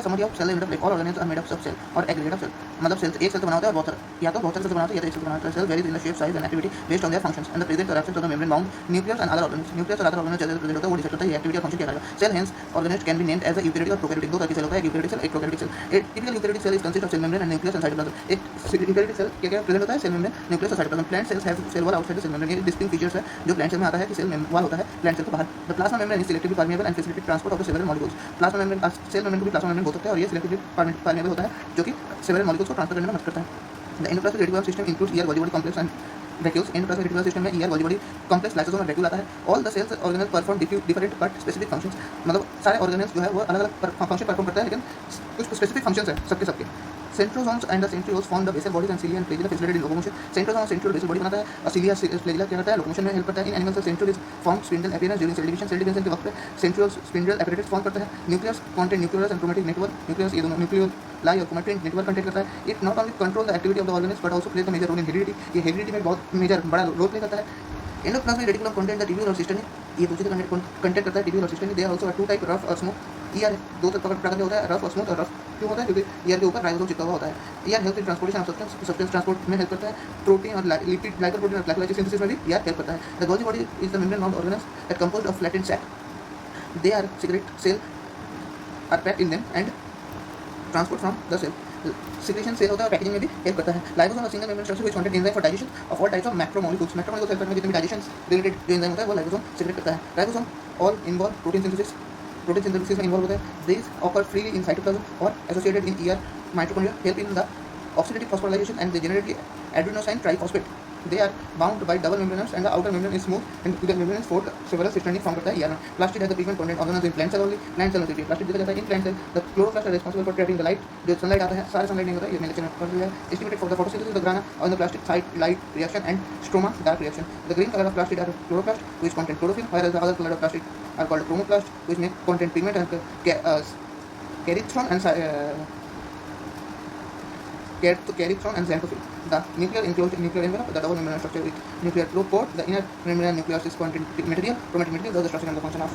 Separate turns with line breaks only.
Summary of cell unit of like all organelles are made up of cell और aggregate of cell. मतलब cell एक cell से बना होता है और बहुत सारे या तो बहुत सारे सेल से बना होता है या तो एक सेल से बना होता है। Cell varies in the shape size and activity based on their functions and the presence or absence of the membrane bound nucleus and other organelles. Nucleus और अदर ऑर्गेनिल्स जैसे प्रेजेंट होता है वो डिसाइड करता है ये एक्टिविटी और function क्या करेगा। Cell hence organelles can be named as a eukaryotic और प्रोकैरियोटिक। दो तरह के सेल होता है, यूकेरियोटिक सेल, एक प्रोकैरियोटिक सेल। एक typical eukaryotic cell is consist of cell membrane and nucleus and cytoplasm. एक यूकेरियोटिक सेल क्या प्रेजेंट होता है, सेल मेम्ब्रेन, न्यूक्लियस और cytoplasm. Plant cells have cell wall outside the cell membrane. ये distinct features है जो plant cell में आता है कि सेल वॉल होता है प्लांट सेल के बाहर। The plasma membrane is selectively permeable and facilitate transport of the several molecules. Plasma membrane cell membrane को भी प्लाज्मा मेम्ब्रेन बोल सकते हैं और ये सिलेक्टिवली परमेबल होता है जो कि सेवरल मॉलिक्यूल्स को ट्रांसफर करने में मदद करता है। The endoplasmic reticulum system includes ER Golgi body complex and vacuoles. Endoplasmic reticulum system में ER Golgi body complex, lysosome और vacuole आता है. All the cells organelles perform different but specific functions. मतलब सारे organelles जो है वो अलग-अलग फंक्शन परफॉर्म करते हैं लेकिन कुछ स्पेसिफिक फंक्शंस है सबके सबके. Centrosomes and the centrioles form the basal bodies and cilia and flagella facilitate in locomotion. Centrosome और centriole basal body बनाता है और cilia flagella क्या करता है, लोकोमोशन में हेल्प करता है. इन animals centriole is formed spindle appearance during cell division. Cell division के वक्त पे centriole spindle apparatus फॉर्म करता है. Nucleus contain nucleus and chromatic network. Nucleus ये दोनों nucleoli और chromatic network कंटेन करता है. It not only control the activity of the organisms but also plays a major role in heredity. ये heredity में बहुत मेजर बड़ा रोल प्ले करता है. Endoplasmic reticulum contain the tubule और cisternae. ये दूसरे कंटेंट करता है tubule और cisternae. They are also two type, rough और smooth. ER दो प्रकार के होता है, रफ और स्मूथ. और रफ क्यों होता है क्योंकि ER के ऊपर राइबोसोम चिपका हुआ होता है. ER help in transportation of substance transport में हेल्प करता है. प्रोटीन और लिपिड ग्लाइकोप्रोटीन और ग्लाइकोलाइसिस सिंथेसिस में भी ER हेल्प करता है. The Golgi body is the membrane bound organelles that composed of flattened sac. They are secrete cell are packed in them and transport from the cell. Secretion cell होता है और packaging में भी help करता है. Lysosome और single membrane structure which contain enzyme for digestion of all types of macromolecules. Macromolecules help करने में जितने भी डाइजेशन रिलेटेड जो एंजाइम होता है वो लाइसोसोम सीक्रेट करता है. Ribosome all involve protein synthesis में इन्वॉल्व होता है. These occur freely in cytoplasm or associated in ER mitochondria, help in the oxidative phosphorylation and they generate the adenosine triphosphate. They are bound by double membranes and the outer membrane is smooth and the membrane is fold several cisternae form करता है ER में. Plastid has the pigment content organelles in plant cell only. Plant cell only. Plastid देखा जाता है in plant cell. The chloroplast are responsible for trapping the light. जो sunlight आता है सारे sunlight नहीं होता है, ये मैंने लेक्चर में पढ़ लिया है. Estimated for the photosynthesis of the grana on the plastic side light reaction and stroma dark reaction. The green color of plastid are chloroplast which contain chlorophyll, whereas the other color of plastid are called chromoplast which may contain pigment and caryophyll and xanthophyll. The nuclear enclosed nuclear envelope, the double membrane structure with nuclear pore, the inner membrane nucleus is contain material, chromatic material, those the structure and the function of